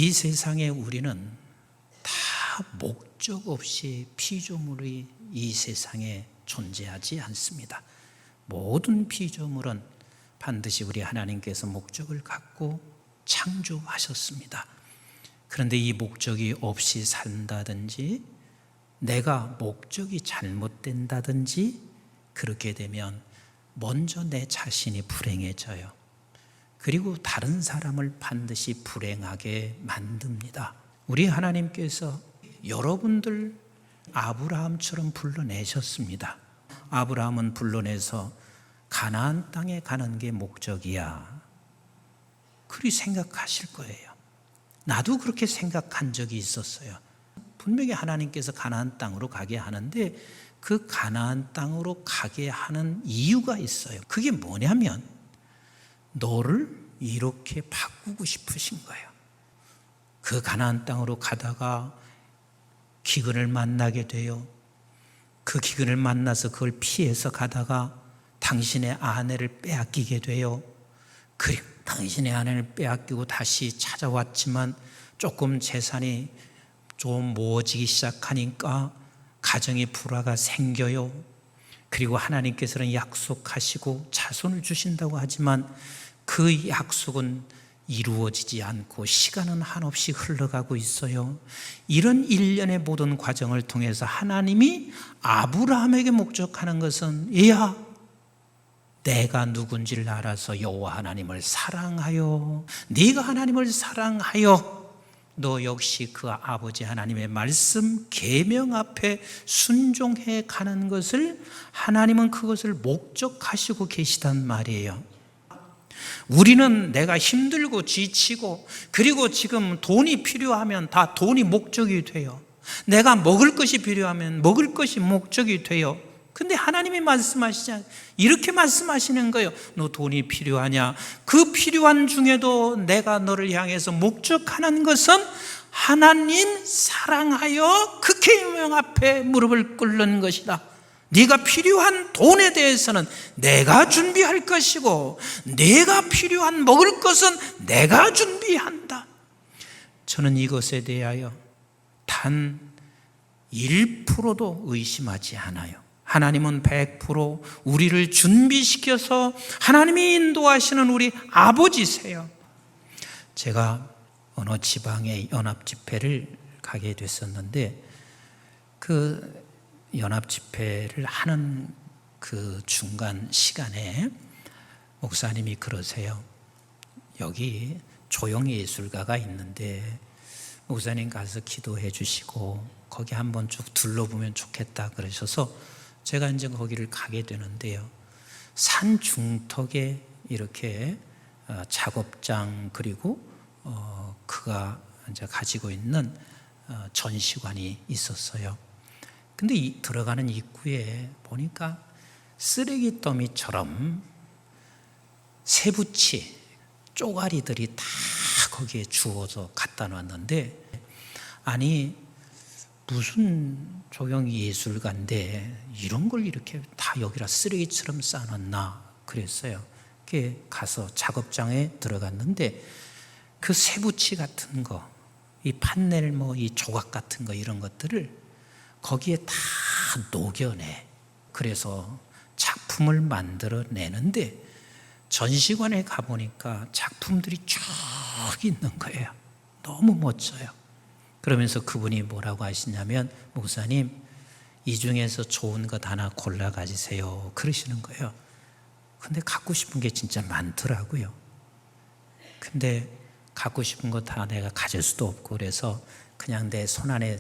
이 세상에 우리는 다 목적 없이 피조물이 이 세상에 존재하지 않습니다. 모든 피조물은 반드시 우리 하나님께서 목적을 갖고 창조하셨습니다. 그런데 이 목적이 없이 산다든지 내가 목적이 잘못된다든지 그렇게 되면 먼저 내 자신이 불행해져요. 그리고 다른 사람을 반드시 불행하게 만듭니다. 우리 하나님께서 여러분들 아브라함처럼 불러내셨습니다. 아브라함은 불러내서 가나안 땅에 가는 게 목적이야. 그리 생각하실 거예요. 나도 그렇게 생각한 적이 있었어요. 분명히 하나님께서 가나안 땅으로 가게 하는데 그 가나안 땅으로 가게 하는 이유가 있어요. 그게 뭐냐면 너를 이렇게 바꾸고 싶으신 거예요. 그 가나안 땅으로 가다가 기근을 만나게 돼요. 그 기근을 만나서 그걸 피해서 가다가 당신의 아내를 빼앗기게 돼요. 그리고 당신의 아내를 빼앗기고 다시 찾아왔지만 조금 재산이 좀 모아지기 시작하니까 가정의 불화가 생겨요. 그리고 하나님께서는 약속하시고 자손을 주신다고 하지만 그 약속은 이루어지지 않고 시간은 한없이 흘러가고 있어요. 이런 일련의 모든 과정을 통해서 하나님이 아브라함에게 목적하는 것은 야, 내가 누군지를 알아서 여호와 하나님을 사랑하여 네가 하나님을 사랑하여 너 역시 그 아버지 하나님의 말씀 계명 앞에 순종해 가는 것을 하나님은 그것을 목적하시고 계시단 말이에요. 우리는 내가 힘들고 지치고 그리고 지금 돈이 필요하면 다 돈이 목적이 돼요. 내가 먹을 것이 필요하면 먹을 것이 목적이 돼요. 근데 하나님이 말씀하시자 이렇게 말씀하시는 거예요. 너 돈이 필요하냐? 그 필요한 중에도 내가 너를 향해서 목적하는 것은 하나님 사랑하여 그 계명 앞에 무릎을 꿇는 것이다. 네가 필요한 돈에 대해서는 내가 준비할 것이고 네가 필요한 먹을 것은 내가 준비한다. 저는 이것에 대하여 단 1%도 의심하지 않아요. 하나님은 100% 우리를 준비시켜서 하나님이 인도하시는 우리 아버지세요. 제가 어느 지방의 연합집회를 가게 됐었는데 그 연합집회를 하는 그 중간 시간에 목사님이 그러세요. 여기 조형예술가가 있는데 목사님 가서 기도해 주시고 거기 한번 쭉 둘러보면 좋겠다 그러셔서 제가 이제 거기를 가게 되는데요. 산 중턱에 이렇게 작업장 그리고 그가 이제 가지고 있는 전시관이 있었어요. 근데 들어가는 입구에 보니까 쓰레기 더미처럼 세부치, 쪼가리들이 다 거기에 주워서 갖다 놨는데 아니 무슨 조형예술가인데 이런 걸 이렇게 다 여기다 쓰레기처럼 쌓아놨나 그랬어요. 그게 가서 작업장에 들어갔는데 그 세부치 같은 거, 이 판넬 이 조각 같은 거 이런 것들을 거기에 다 녹여내. 그래서 작품을 만들어내는데 전시관에 가보니까 작품들이 쭉 있는 거예요. 너무 멋져요. 그러면서 그분이 뭐라고 하시냐면 목사님 이 중에서 좋은 것 하나 골라 가지세요 그러시는 거예요. 근데 갖고 싶은 게 진짜 많더라고요. 근데 갖고 싶은 거 다 내가 가질 수도 없고 그래서 그냥 내 손 안에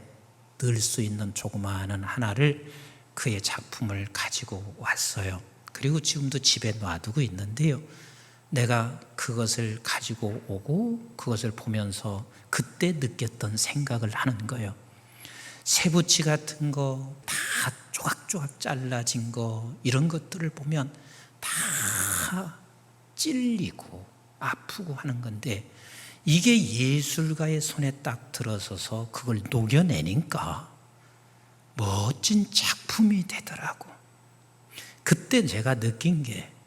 넣을 수 있는 조그마한 하나를 그의 작품을 가지고 왔어요. 그리고 지금도 집에 놔두고 있는데요. 내가 그것을 가지고 오고 그것을 보면서 그때 느꼈던 생각을 하는 거예요. 세부치 같은 거 다 조각조각 잘라진 거 이런 것들을 보면 다 찔리고 아프고 하는 건데 이게 예술가의 손에 딱 들어서서 그걸 녹여내니까 멋진 작품이 되더라고. 그때 제가 느낀 게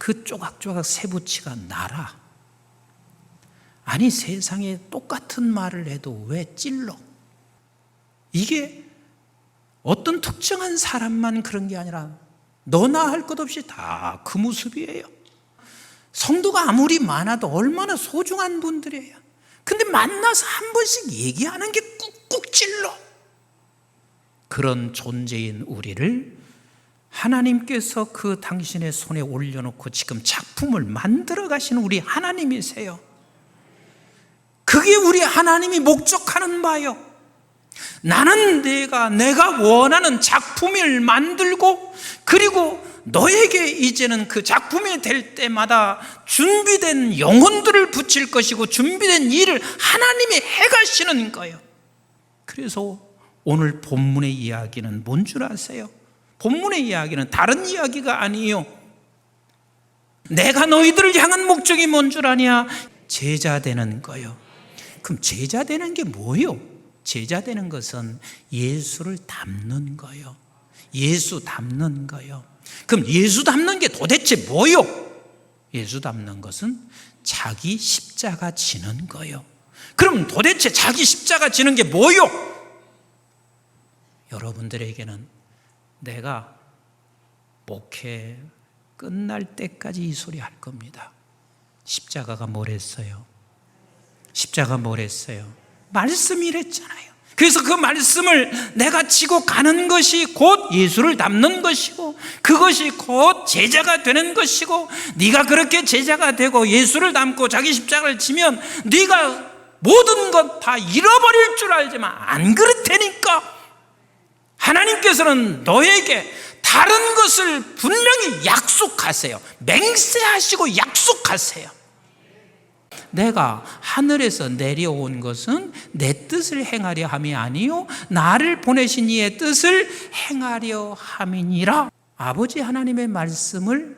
그 조각조각 세부치가 나라. 아니 세상에 똑같은 말을 해도 왜 찔러? 이게 어떤 특정한 사람만 그런 게 아니라 너나 할 것 없이 다 그 모습이에요. 성도가 아무리 많아도 얼마나 소중한 분들이에요. 근데 만나서 한 번씩 얘기하는 게 꾹꾹 찔러. 그런 존재인 우리를 하나님께서 그 당신의 손에 올려놓고 지금 작품을 만들어 가시는 우리 하나님이세요. 그게 우리 하나님이 목적하는 바요. 나는 내가 원하는 작품을 만들고, 그리고 너에게 이제는 그 작품이 될 때마다 준비된 영혼들을 붙일 것이고 준비된 일을 하나님이 해가시는 거예요. 그래서 오늘 본문의 이야기는 뭔 줄 아세요? 본문의 이야기는 다른 이야기가 아니에요. 내가 너희들을 향한 목적이 뭔 줄 아냐? 제자 되는 거예요. 그럼 제자 되는 게 뭐예요? 제자 되는 것은 예수를 닮는 거예요. 예수 닮는 거예요. 그럼 예수 닮는 게 도대체 뭐예요? 예수 닮는 것은 자기 십자가 지는 거예요. 그럼 도대체 자기 십자가 지는 게 뭐예요? 여러분들에게는 내가 목회 끝날 때까지 이 소리 할 겁니다. 십자가가 뭘 했어요? 십자가 뭘 했어요? 말씀이랬잖아요. 그래서 그 말씀을 내가 지고 가는 것이 곧 예수를 닮는 것이고, 그것이 곧 제자가 되는 것이고, 네가 그렇게 제자가 되고 예수를 닮고 자기 십자가를 지면 네가 모든 것 다 잃어버릴 줄 알지만 안 그렇다니까. 하나님께서는 너에게 다른 것을 분명히 약속하세요. 맹세하시고 약속하세요. 내가 하늘에서 내려온 것은 내 뜻을 행하려 함이 아니요 나를 보내신 이의 뜻을 행하려 함이니라. 아버지 하나님의 말씀을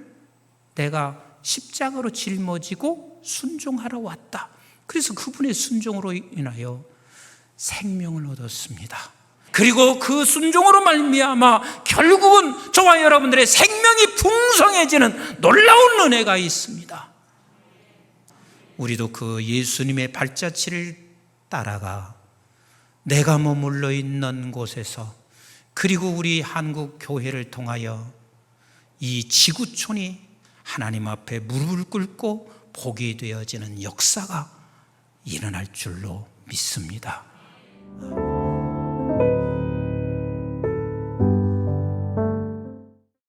내가 십자가로 짊어지고 순종하러 왔다. 그래서 그분의 순종으로 인하여 생명을 얻었습니다. 그리고 그 순종으로 말미암아 결국은 저와 여러분들의 생명이 풍성해지는 놀라운 은혜가 있습니다. 우리도 그 예수님의 발자취를 따라가 내가 머물러 있는 곳에서, 그리고 우리 한국 교회를 통하여 이 지구촌이 하나님 앞에 무릎을 꿇고 복이 되어지는 역사가 일어날 줄로 믿습니다.